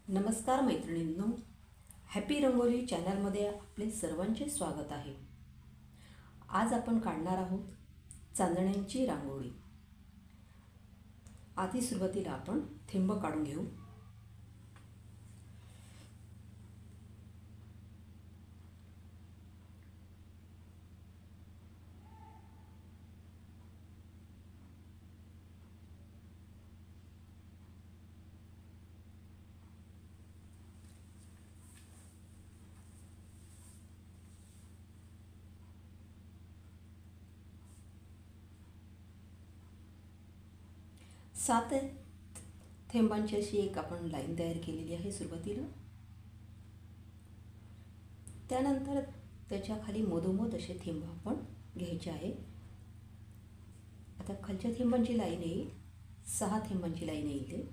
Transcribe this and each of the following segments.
नमस्कार मैत्रिणींनो, हॅपी रंगोली चॅनलमध्ये आपले सर्वांचे स्वागत आहे। आज आपण काढणार आहोत चांदण्यांची रांगोळी। आधी सुरुवातीला आपण थेंब काढून घेऊ। सात थेंबांची अशी एक आपण लाईन तयार केलेली आहे सुरुवातीला। त्यानंतर त्याच्या खाली मधोमध असे थेंब आपण घ्यायचे आहे। आता खालच्या थेंबांची लाईन येईल, 6 थेंबांची लाईन येईल।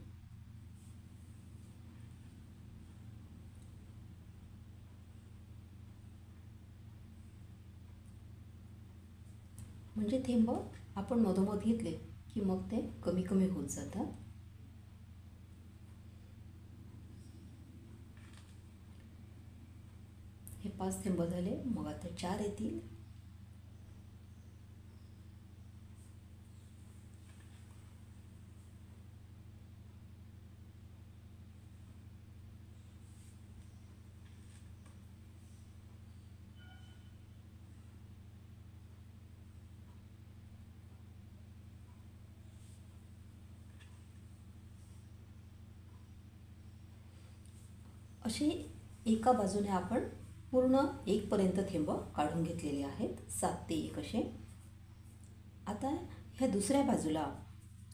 म्हणजे थेंब आपण मधोमध घेतले की मग ते कमी कमी होत जातात। हे 5 थेंब झाले, मग आता 4 येतील। अशी एका बाजूने आपण पूर्ण 1 पर्यंत थेंब काढून घेतलेले आहेत, 7 ते 1 असे। आता ह्या दुसऱ्या बाजूला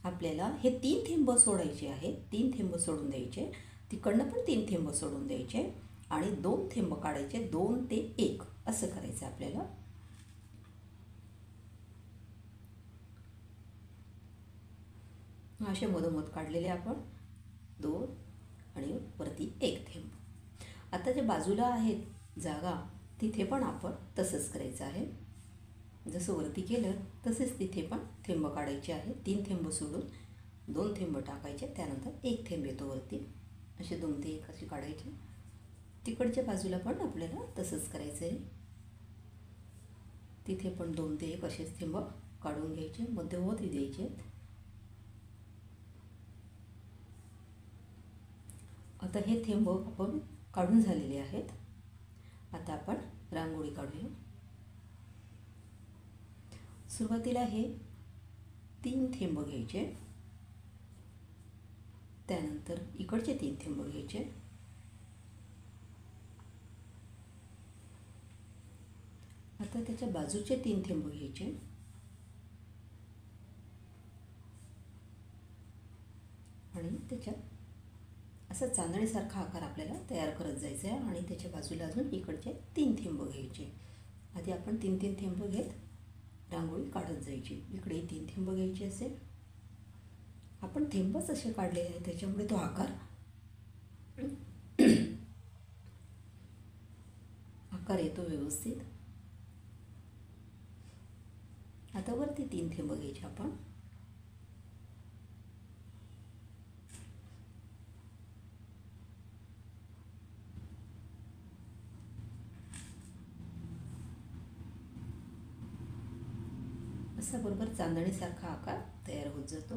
आपल्याला हे 3 थेंब सोडायचे आहेत, 3 थेंब सोडून द्यायचे। तिकडनं पण 3 थेंब सोडून द्यायचे आणि 2 थेंब काढायचे, 2 ते 1 असं करायचं आपल्याला। असे मधोमध काढलेले आपण 2 आणि वरती 1 थेंब। आता जे बाजूला आहेत जागा तिथे पण आपण तसंच करायचं आहे। जसं वरती केलं तसेच तिथे पण थेंब काढायचे आहे। 3 थेंब सोडून 2 थेंब टाकायचे, त्यानंतर 1 थेंब येतो वरती। असे 2 ते 1 असे काढायचे। तिकडच्या बाजूला पण आपल्याला तसंच करायचं आहे। तिथे पण 2 ते 1 असेच थेंब काढून घ्यायचे, मध्यवती द्यायचे। आता हे थेंब आपण काढून झालेले आहेत। आता आपण रांगोळी काढूया। सुरुवातीला हे 3 थेंब घ्यायचे, त्यानंतर इकडचे 3 थेंब घ्यायचे, आता त्याच्या बाजूचे 3 थेंब घ्यायचे आणि त्याच्यात असा चांदणीसारखा आकार आपल्याला तयार करत जायचा आहे आणि त्याच्या बाजूला अजून इकडचे 3 थेंब घ्यायचे। आधी आपण 3-3 थेंब घेत रांगोळी काढत जायची। इकडे 3 थेंब घ्यायचे असे। आपण थेंबच असे काढलेले आहेत त्याच्यामुळे तो आकार येतो व्यवस्थित। आता वरती 3 थेंब घ्यायचे आपण। असा बरोबर चांदणीसारखा आकार तयार होत जातो।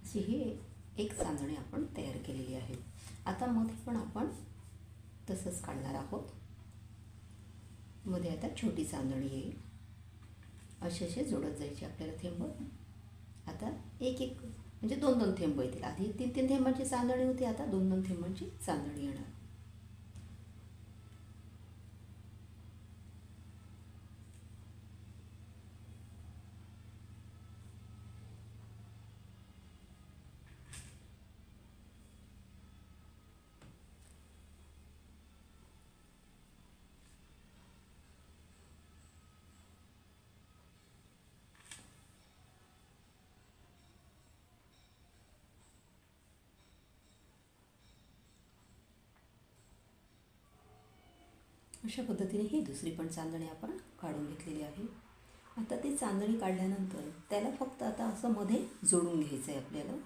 अशी ही एक चांदणी आपण तयार केलेली आहे। आता मध्ये पण आपण तसंच काढणार आहोत। मध्ये आता छोटी चांदणी येईल। असे जोडत जायचे आपल्याला थेंब। आता एक एक म्हणजे 2-2 थेंब येतील। आधी 3-3 थेंबांची चांदणी होती, आता 2-2 थेंबांची चांदणी येणार। अशा पद्धतीने ही दुसरी पण चांदणी आपण काढून घेतलेली आहे. आता ती चांदणी काढल्यानंतर त्याला फक्त आता असं मध्ये जोडून घ्यायचं आहे आपल्याला.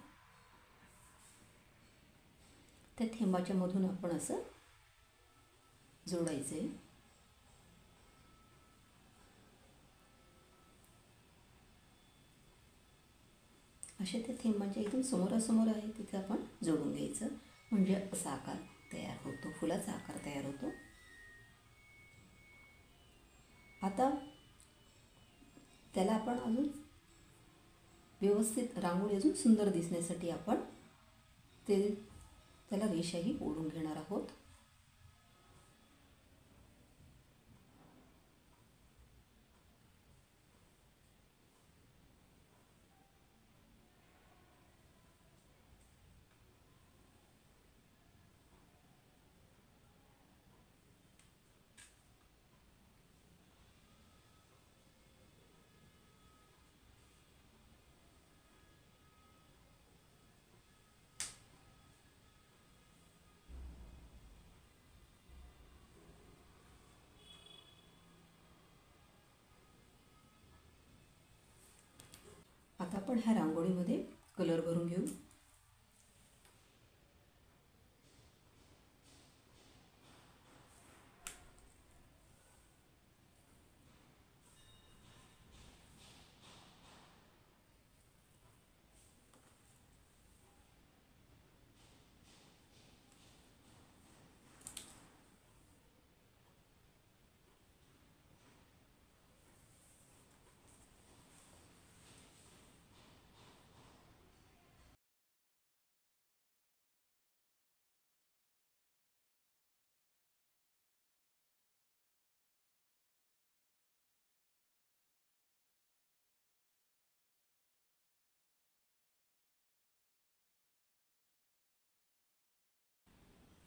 त्या थेंबाच्या मधून आपण असं जोडायचं आहे. अशा त्या थेंबाच्या एकदम समोरासमोर आहे तिथे आपण जोडून घ्यायचं, म्हणजे असा आकार तयार होतो, फुलाचा आकार तयार होतो. आता त्याला आपण अजून व्यवस्थित रांगोळी अजून सुंदर दिसण्यासाठी आपण त्याला रेषाही ओढून घेणार आहोत. आता आपण ह्या रांगोळीमध्ये कलर भरून घेऊ.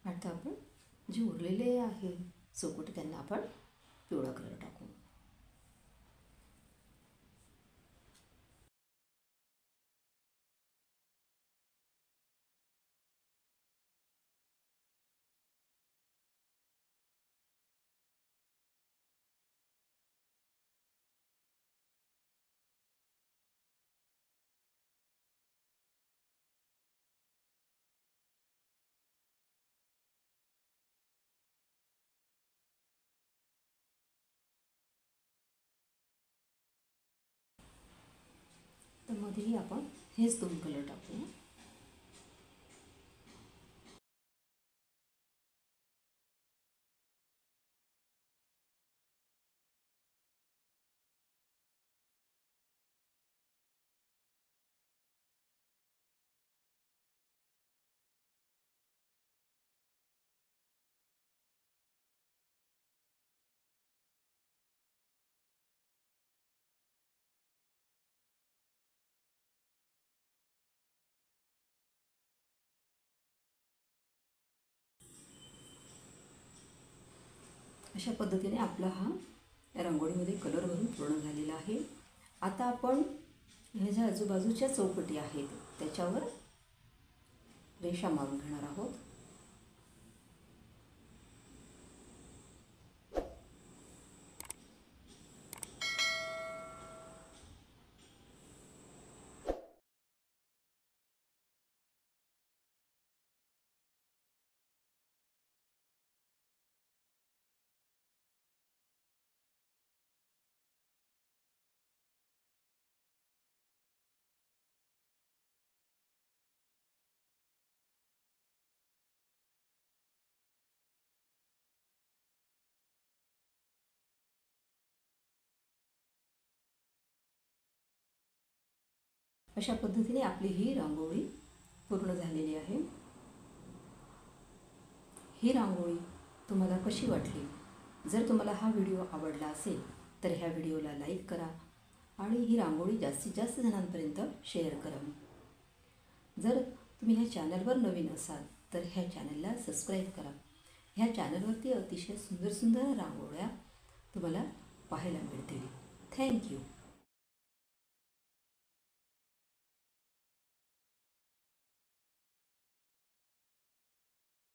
आता आपण जे उरलेले आहे चौकट त्यांना आपण पिवळा कलर टाकू. तर मध्येही आपण हेच दोन कलर टाकू. अशा पद्धतीने आपला हा रांगोळीमध्ये कलर भरून पूर्ण झालेला आहे. आता आपण ह्याच्या आजूबाजूच्या चौकटी आहेत त्याच्यावर रेषा मारून घेणार आहोत. अशा पद्धतीने आपली ही रांगोळी पूर्ण झालेली आहे. ही रांगोळी तुम्हाला कशी वाटली? जर तुम्हाला हा व्हिडिओ आवडला असेल तर ह्या व्हिडिओला लाईक करा आणि ही रांगोळी जास्तीत जास्त जणांपर्यंत शेअर करा. जर तुम्ही ह्या चॅनलवर नवीन असाल तर ह्या चॅनलला सबस्क्राईब करा. ह्या चॅनलवरती अतिशय सुंदर सुंदर रांगोळ्या तुम्हाला पाहायला मिळतील. थँक्यू.